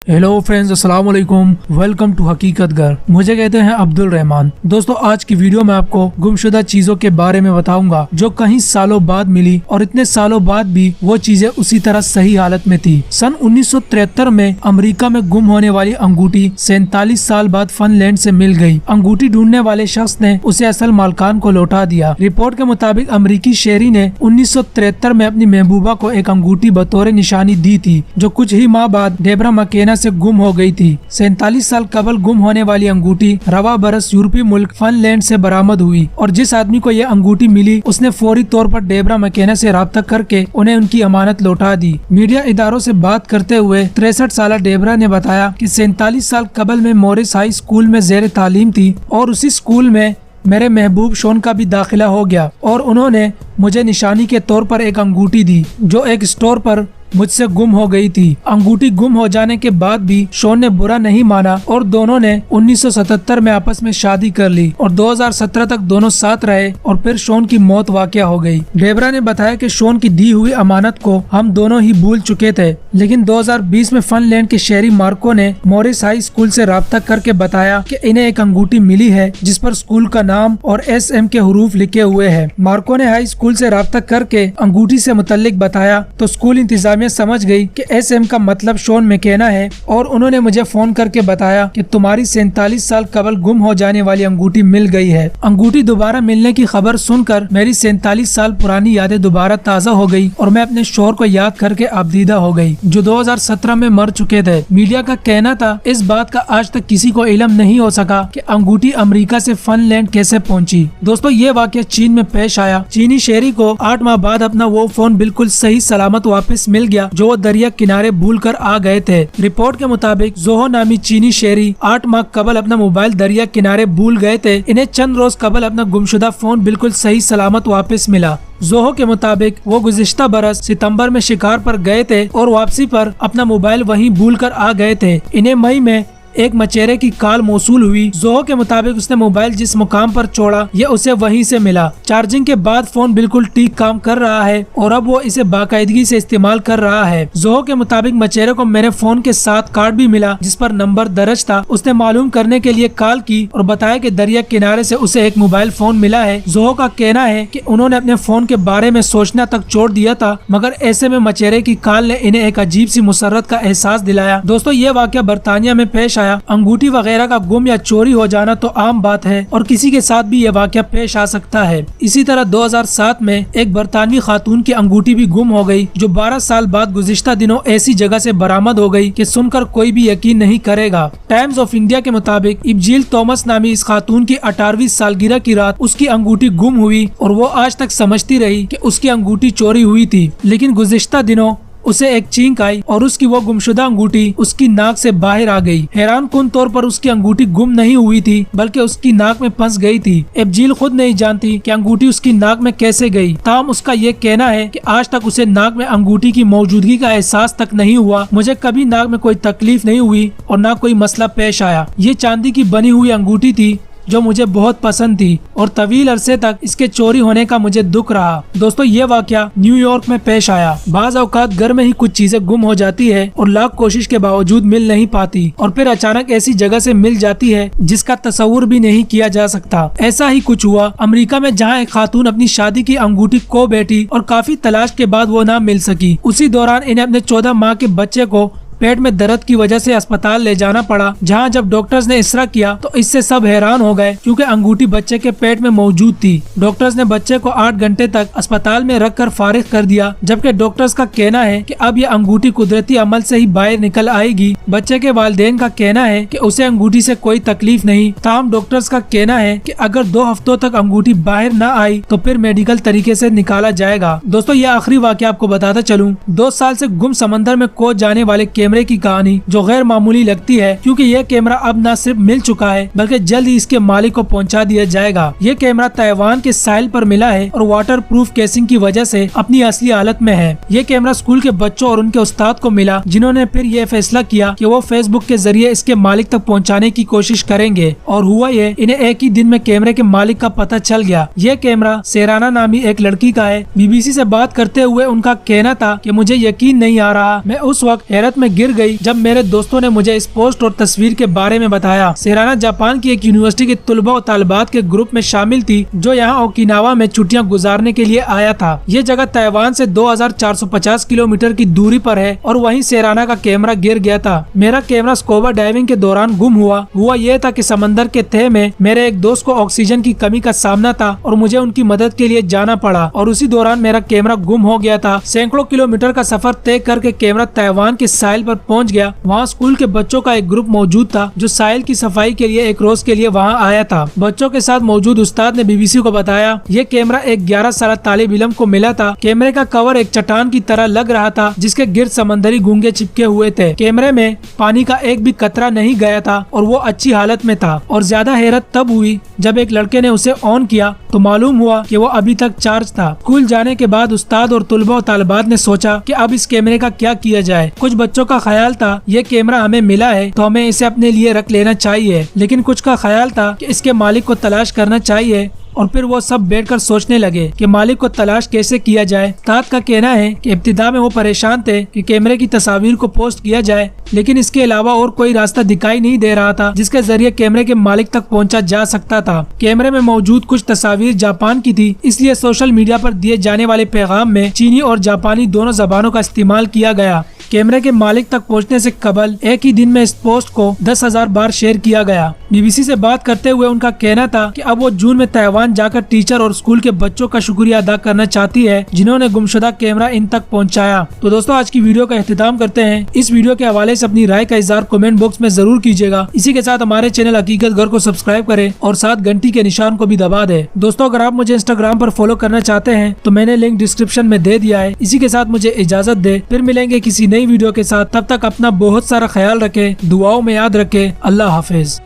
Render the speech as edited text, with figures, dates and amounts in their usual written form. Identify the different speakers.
Speaker 1: Hello friends, अस्सलाम वालेकुम। Welcome to हकीकत घर। मुझे कहते हैं अब्दुल रहमान। दोस्तों, आज की वीडियो में आपको गुमशुदा चीजों के बारे में बताऊंगा जो कहीं सालों बाद मिली और इतने सालों बाद भी वो चीजें उसी तरह सही हालत में थी। सन 1973 में अमेरिका में गुम होने वाली अंगूठी 47 साल बाद फिनलैंड से मिल गई। अंगूठी ढूंढने वाले शख्स ने उसे असल मालकान को लौटा दिया। रिपोर्ट के मुताबिक अमेरिकी शहरी ने 1973 में अपनी महबूबा को एक अंगूठी बतौर निशानी दी थी जो कुछ ही माह बाद डेबरा मकेना से गुम हो गई थी। 47 साल कबल गुम होने वाली अंगूठी रवा बरस यूरोपीय मुल्क फिनलैंड से बरामद हुई और जिस आदमी को यह अंगूठी मिली उसने फौरी तौर पर डेबरा मकेना से राब्ता करके उन्हें उनकी अमानत लौटा दी। मीडिया इदारों से बात करते हुए 63 साल डेबरा ने बताया कि 47 साल कबल में मॉरिस हाई स्कूल में जेर तालीम थी और उसी स्कूल में मेरे महबूब शॉन का भी दाखिला हो गया और उन्होंने मुझे निशानी के तौर पर एक अंगूठी दी जो एक स्टोर पर मुझसे गुम हो गई थी। अंगूठी गुम हो जाने के बाद भी शॉन ने बुरा नहीं माना और दोनों ने 1977 में आपस में शादी कर ली और 2017 तक दोनों साथ रहे और फिर शॉन की मौत वाकया हो गई। डेबरा ने बताया कि शॉन की दी हुई अमानत को हम दोनों ही भूल चुके थे, लेकिन 2020 में फिनलैंड के शहरी मार्को ने मॉरिस हाई स्कूल से राब्ता करके बताया कि इन्हें एक अंगूठी मिली है जिस पर स्कूल का नाम और SM के हरूफ लिखे हुए हैं। मार्को ने हाई स्कूल से राब्ता करके अंगूठी से मुतल्लिक बताया तो स्कूल इंतजामिया समझ गई कि SM का मतलब शॉन मैकेना है और उन्होंने मुझे फोन करके बताया कि तुम्हारी 47 साल कबल गुम हो जाने वाली अंगूठी मिल गई है। अंगूठी दोबारा मिलने की खबर सुनकर मेरी 47 साल पुरानी यादें दोबारा ताज़ा हो गई और मैं अपने शोहर को याद करके आबदीदा हो गई जो 2017 में मर चुके थे। मीडिया का कहना था इस बात का आज तक किसी को इल्म नहीं हो सका कि अंगूठी अमेरिका से फिनलैंड कैसे पहुंची। दोस्तों, ये वाकया चीन में पेश आया। चीनी शहरी को 8 माह बाद अपना वो फोन बिल्कुल सही सलामत वापस मिल गया जो वो दरिया किनारे भूल कर आ गए थे। रिपोर्ट के मुताबिक जोहो नामी चीनी शहरी 8 माह कबल अपना मोबाइल दरिया किनारे भूल गए थे। इन्हें चंद रोज कबल अपना गुमशुदा फोन बिल्कुल सही सलामत वापस मिला। जोहो के मुताबिक वो गुज़िश्ता बरस सितंबर में शिकार पर गए थे और वापसी पर अपना मोबाइल वहीं भूल कर आ गए थे। इन्हें मई में एक मचेरे की कॉल मौसूल हुई। जोहो के मुताबिक उसने मोबाइल जिस मुकाम पर छोड़ा ये उसे वहीं से मिला। चार्जिंग के बाद फोन बिल्कुल ठीक काम कर रहा है और अब वो इसे बाकायदगी से इस्तेमाल कर रहा है। जोहो के मुताबिक मचेरे को मेरे फोन के साथ कार्ड भी मिला जिस पर नंबर दर्ज था। उसने मालूम करने के लिए कॉल की और बताया कि दरिया किनारे से उसे एक मोबाइल फोन मिला है। जोहो का कहना है कि उन्होंने अपने फोन के बारे में सोचना तक छोड़ दिया था, मगर ऐसे में मचेरे की कॉल ने इन्हें एक अजीब सी मुसर्रत का एहसास दिलाया। दोस्तों, ये वाकया बरतानिया में पेश अंगूठी वगैरह का गुम या चोरी हो जाना तो आम बात है और किसी के साथ भी ये वाकया पेश आ सकता है। इसी तरह 2007 में एक बरतानवी खातून की अंगूठी भी गुम हो गई जो 12 साल बाद गुज़िश्ता दिनों ऐसी जगह से बरामद हो गई कि सुनकर कोई भी यकीन नहीं करेगा। टाइम्स ऑफ इंडिया के मुताबिक इबजील थॉमस नामी इस खातून की 18वीं सालगिरह की रात उसकी अंगूठी गुम हुई और वो आज तक समझती रही कि उसकी अंगूठी चोरी हुई थी, लेकिन गुज़िश्ता दिनों उसे एक चींक आई और उसकी वो गुमशुदा अंगूठी उसकी नाक से बाहर आ गई। हैरान कुन तौर पर उसकी अंगूठी गुम नहीं हुई थी बल्कि उसकी नाक में फंस गई थी। इबजील खुद नहीं जानती कि अंगूठी उसकी नाक में कैसे गई। ताम उसका ये कहना है कि आज तक उसे नाक में अंगूठी की मौजूदगी का एहसास तक नहीं हुआ। मुझे कभी नाक में कोई तकलीफ नहीं हुई और न कोई मसला पेश आया। ये चांदी की बनी हुई अंगूठी थी जो मुझे बहुत पसंद थी और तवील अरसे तक इसके चोरी होने का मुझे दुख रहा। दोस्तों, ये वाकया न्यूयॉर्क में पेश आया। बाज औकात घर में ही कुछ चीजें गुम हो जाती है और लाख कोशिश के बावजूद मिल नहीं पाती और फिर अचानक ऐसी जगह से मिल जाती है जिसका तस्वुर भी नहीं किया जा सकता। ऐसा ही कुछ हुआ अमेरिका में, जहाँ एक खातून अपनी शादी की अंगूठी खो बैठी और काफी तलाश के बाद वो ना मिल सकी। उसी दौरान इन्हें अपने 14 माह के बच्चे को पेट में दर्द की वजह से अस्पताल ले जाना पड़ा, जहां जब डॉक्टर्स ने इसरा किया तो इससे सब हैरान हो गए क्योंकि अंगूठी बच्चे के पेट में मौजूद थी। डॉक्टर्स ने बच्चे को 8 घंटे तक अस्पताल में रखकर फारिग कर दिया, जबकि डॉक्टर्स का कहना है कि अब ये अंगूठी कुदरती अमल से ही बाहर निकल आएगी। बच्चे के वालिदैन का कहना है कि उसे अंगूठी से कोई तकलीफ नहीं। ताहम डॉक्टर्स का कहना है कि अगर 2 हफ्तों तक अंगूठी बाहर न आई तो फिर मेडिकल तरीके से निकाला जाएगा। दोस्तों, ये आखिरी वाकया आपको बताता चलूं। 2 साल से गुम समंदर में खो जाने वाले कैमरे की कहानी जो गैर मामूली लगती है क्योंकि यह कैमरा अब न सिर्फ मिल चुका है बल्कि जल्द ही इसके मालिक को पहुंचा दिया जाएगा। यह कैमरा ताइवान के साहिल पर मिला है और वाटर प्रूफ केसिंग की वजह से अपनी असली हालत में है। यह कैमरा स्कूल के बच्चों और उनके उस्ताद को मिला जिन्होंने फिर यह फैसला किया कि वो फेसबुक के जरिए इसके मालिक तक पहुँचाने की कोशिश करेंगे और हुआ ये, इन्हें एक ही दिन में कैमरे के मालिक का पता चल गया। यह कैमरा सेराना नामी एक लड़की का है। BBC से बात करते हुए उनका कहना था कि मुझे यकीन नहीं आ रहा, मैं उस वक्त हैरत में गिर गई जब मेरे दोस्तों ने मुझे इस पोस्ट और तस्वीर के बारे में बताया। सेराना जापान की एक यूनिवर्सिटी के तुलबा और तालिबात के ग्रुप में शामिल थी जो यहाँ ओकिनावा में छुट्टियां गुजारने के लिए आया था। ये जगह ताइवान से 2450 किलोमीटर की दूरी पर है और वहीं सेराना का कैमरा गिर गया था। मेरा कैमरा स्कूबा डाइविंग के दौरान गुम हुआ ये था कि समंदर के तह में मेरे एक दोस्त को ऑक्सीजन की कमी का सामना था और मुझे उनकी मदद के लिए जाना पड़ा और उसी दौरान मेरा कैमरा गुम हो गया था। सैकड़ों किलोमीटर का सफर तय करके कैमरा ताइवान के साहिल पर पहुंच गया। वहाँ स्कूल के बच्चों का एक ग्रुप मौजूद था जो साहिल की सफाई के लिए एक रोज के लिए वहाँ आया था। बच्चों के साथ मौजूद उस्ताद ने बीबीसी को बताया ये कैमरा एक 11 साल तालिब इल्म को मिला था। कैमरे का कवर एक चट्टान की तरह लग रहा था जिसके गिर्द समंदरी घूंगे चिपके हुए थे। कैमरे में पानी का एक भी कतरा नहीं गया था और वो अच्छी हालत में था। और ज्यादा हैरत तब हुई जब एक लड़के ने उसे ऑन किया तो मालूम हुआ कि वो अभी तक चार्ज था। स्कूल जाने के बाद उस्ताद और तुलबा और तालिबात ने सोचा कि अब इस कैमरे का क्या किया जाए। कुछ बच्चों का ख्याल था ये कैमरा हमें मिला है तो हमें इसे अपने लिए रख लेना चाहिए, लेकिन कुछ का ख्याल था कि इसके मालिक को तलाश करना चाहिए। और फिर वो सब बैठकर सोचने लगे कि मालिक को तलाश कैसे किया जाए। उस्ताद का कहना है कि इब्तिदा में वो परेशान थे कि कैमरे की तस्वीर को पोस्ट किया जाए, लेकिन इसके अलावा और कोई रास्ता दिखाई नहीं दे रहा था जिसके जरिए कैमरे के मालिक तक पहुंचा जा सकता था। कैमरे में मौजूद कुछ तस्वीर जापान की थी, इसलिए सोशल मीडिया पर दिए जाने वाले पैगाम में चीनी और जापानी दोनों जबानों का इस्तेमाल किया गया। कैमरे के मालिक तक पहुंचने से कबल एक ही दिन में इस पोस्ट को 10,000 बार शेयर किया गया। बीबीसी से बात करते हुए उनका कहना था कि अब वो जून में ताइवान जाकर टीचर और स्कूल के बच्चों का शुक्रिया अदा करना चाहती है जिन्होंने गुमशुदा कैमरा इन तक पहुंचाया। तो दोस्तों आज की वीडियो का इख्तिताम करते हैं। इस वीडियो के हवाले से अपनी राय का इज़हार कमेंट बॉक्स में जरूर कीजिएगा। इसी के साथ हमारे चैनल हकीकत घर को सब्सक्राइब करें और साथ घंटी के निशान को भी दबा दें। दोस्तों अगर आप मुझे इंस्टाग्राम पर फॉलो करना चाहते हैं तो मैंने लिंक डिस्क्रिप्शन में दे दिया है। इसी के साथ मुझे इजाजत दे, फिर मिलेंगे किसी नई वीडियो के साथ। तब तक अपना बहुत सारा ख्याल रखें, दुआओं में याद रखें। अल्लाह हाफिज।